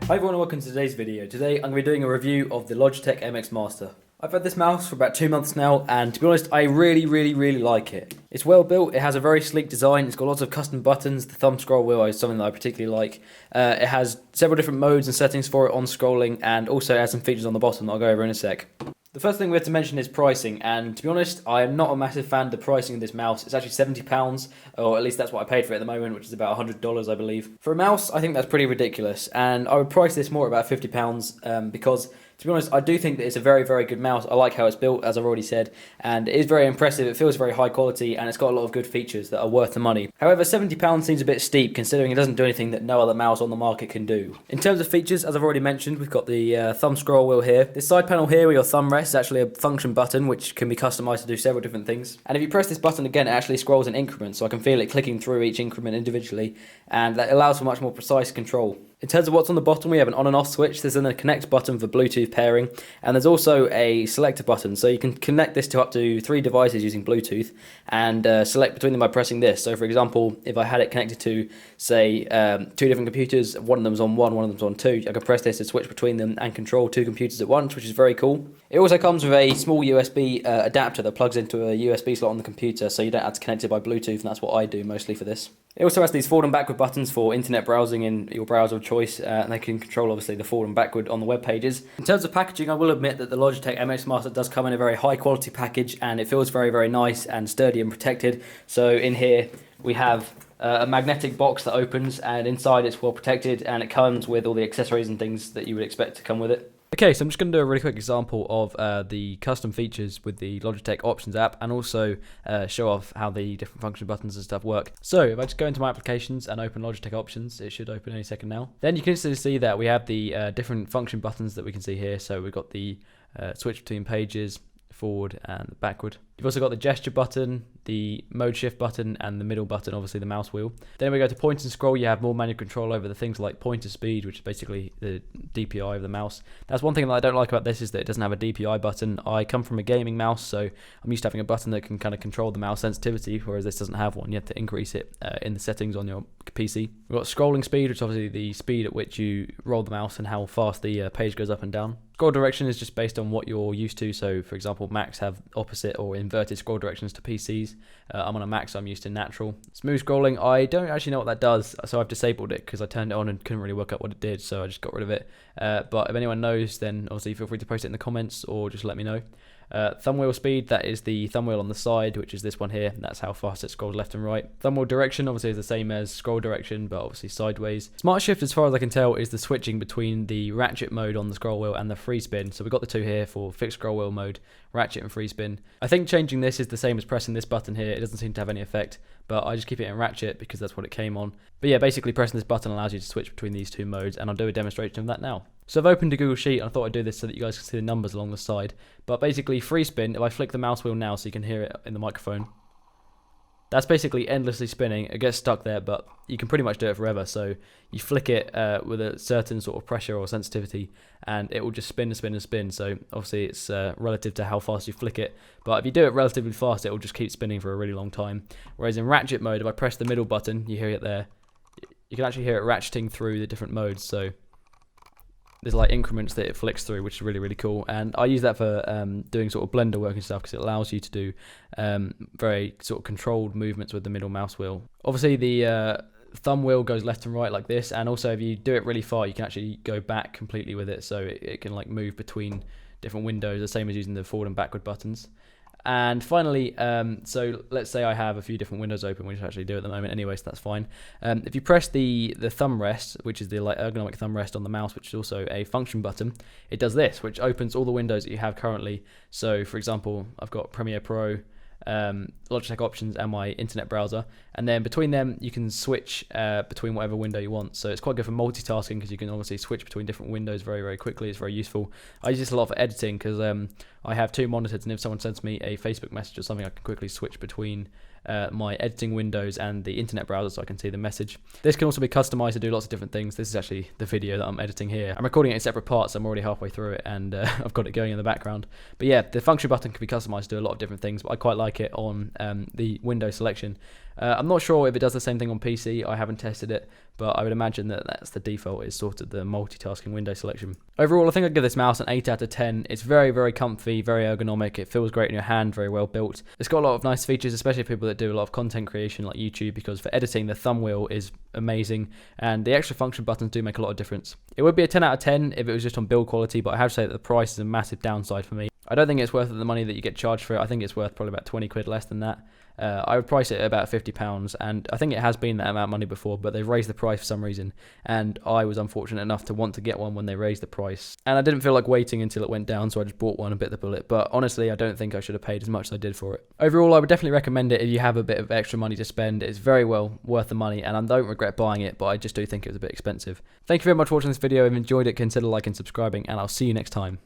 Hi everyone and welcome to today's video. Today I'm going to be doing a review of the Logitech MX Master. I've had this mouse for about 2 months now, and to be honest I really like it. It's well built, it has a very sleek design, it's got lots of custom buttons, the thumb scroll wheel is something that I particularly like. It has several different modes and settings for it on scrolling, and also it has some features on the bottom that I'll go over in a sec. The first thing we have to mention is pricing, and to be honest, I am not a massive fan of the pricing of this mouse. It's actually £70, or at least that's what I paid for it at the moment, which is about $100 I believe. For a mouse, I think that's pretty ridiculous, and I would price this more at about £50 because, to be honest, I do think that it's a very good mouse. I like how it's built, as I've already said, and it is very impressive. It feels very high quality, and it's got a lot of good features that are worth the money. However, £70 seems a bit steep, considering it doesn't do anything that no other mouse on the market can do. In terms of features, as I've already mentioned, we've got the thumb scroll wheel here. This side panel here, where your thumb rests, is actually a function button, which can be customized to do several different things. And if you press this button again, it actually scrolls in increments, so I can feel it clicking through each increment individually, and that allows for much more precise control. In terms of what's on the bottom, we have an on and off switch. There's then a connect button for Bluetooth pairing, and there's also a selector button, so you can connect this to up to 3 devices using Bluetooth and select between them by pressing this. So for example, if I had it connected to, say, 2 different computers, one of them's on 1, one of them's on 2, I could press this to switch between them and control 2 computers at once, which is very cool. It also comes with a small USB adapter that plugs into a USB slot on the computer, so you don't have to connect it by Bluetooth, and that's what I do mostly for this. It also has these forward and backward buttons for internet browsing in your browser of choice, and they can control obviously the forward and backward on the web pages. In terms of packaging, I will admit that the Logitech MX Master does come in a very high quality package, and it feels very nice and sturdy and protected. So in here we have a magnetic box that opens, and inside it's well protected, and it comes with all the accessories and things that you would expect to come with it. Okay, so I'm just going to do a really quick example of the custom features with the Logitech Options app, and also show off how the different function buttons and stuff work. So if I just go into my applications and open Logitech Options, it should open any second now. Then you can instantly see that we have the different function buttons that we can see here. So we've got the switch between pages, forward and backward. You've also got the gesture button, the mode shift button, and the middle button, obviously the mouse wheel. Then we go to point and scroll. You have more manual control over the things like pointer speed, which is basically the DPI of the mouse. That's one thing that I don't like about this, is that it doesn't have a DPI button. I come from a gaming mouse, so I'm used to having a button that can kind of control the mouse sensitivity, whereas this doesn't have one. You have to increase it in the settings on your PC. We've got scrolling speed, which is obviously the speed at which you roll the mouse and how fast the page goes up and down. Scroll direction is just based on what you're used to. So for example, Macs have opposite or inverted scroll directions to PCs. I'm on a Mac, so I'm used to natural. Smooth scrolling, I don't actually know what that does, so I've disabled it because I turned it on and couldn't really work out what it did, so I just got rid of it. But if anyone knows, then obviously feel free to post it in the comments or just let me know. Thumb wheel speed, that is the thumb wheel on the side, which is this one here. That's how fast it scrolls left and right. Thumb wheel direction obviously is the same as scroll direction, but obviously sideways. Smart shift, as far as I can tell, is the switching between the ratchet mode on the scroll wheel and the free spin. So we've got the two here for fixed scroll wheel mode, ratchet and free spin. I think changing this is the same as pressing this button here. It doesn't seem to have any effect, but I just keep it in ratchet because that's what it came on. But yeah, basically pressing this button allows you to switch between these two modes, and I'll do a demonstration of that now. So I've opened a Google Sheet, and I thought I'd do this so that you guys can see the numbers along the side. But basically, free spin, if I flick the mouse wheel now so you can hear it in the microphone, that's basically endlessly spinning. It gets stuck there, but you can pretty much do it forever. So you flick it with a certain sort of pressure or sensitivity, and it will just spin and spin and spin. So obviously it's relative to how fast you flick it. But if you do it relatively fast, it will just keep spinning for a really long time. Whereas in ratchet mode, if I press the middle button, you hear it there. You can actually hear it ratcheting through the different modes. So there's like increments that it flicks through, which is really cool, and I use that for doing sort of blender work and stuff, because it allows you to do very sort of controlled movements with the middle mouse wheel. Obviously the thumb wheel goes left and right like this, and also if you do it really far, you can actually go back completely with it, so it can like move between different windows, the same as using the forward and backward buttons. And finally, so let's say I have a few different windows open, which I actually do at the moment anyway, so that's fine. If you press the thumb rest, which is the like ergonomic thumb rest on the mouse, which is also a function button, it does this, which opens all the windows that you have currently. So for example, I've got Premiere Pro, Logitech Options, and my internet browser, and then between them you can switch between whatever window you want. So it's quite good for multitasking, because you can obviously switch between different windows very quickly. It's very useful. I use this a lot for editing, because I have 2 monitors, and if someone sends me a Facebook message or something, I can quickly switch between my editing windows and the internet browser so I can see the message. This can also be customized to do lots of different things. This is actually the video that I'm editing here. I'm recording it in separate parts, so I'm already halfway through it, and I've got it going in the background. But yeah, the function button can be customized to do a lot of different things, but I quite like it on the window selection. I'm not sure if it does the same thing on PC. I haven't tested it, but I would imagine that that's the default, is sort of the multitasking window selection. Overall, I think I'd give this mouse an 8 out of 10. It's very, very comfy, very ergonomic. It feels great in your hand, very well built. It's got a lot of nice features, especially for people that do a lot of content creation like YouTube, because for editing, the thumb wheel is amazing, and the extra function buttons do make a lot of difference. It would be a 10 out of 10 if it was just on build quality, but I have to say that the price is a massive downside for me. I don't think it's worth the money that you get charged for it. I think it's worth probably about 20 quid less than that. I would price it at about £50, and I think it has been that amount of money before, but they've raised the price for some reason, and I was unfortunate enough to want to get one when they raised the price, and I didn't feel like waiting until it went down, so I just bought one and bit the bullet. But honestly, I don't think I should have paid as much as I did for it. Overall, I would definitely recommend it if you have a bit of extra money to spend. It's very well worth the money, and I don't regret buying it, but I just do think it was a bit expensive. Thank you very much for watching this video. If you enjoyed it, consider liking and subscribing, and I'll see you next time.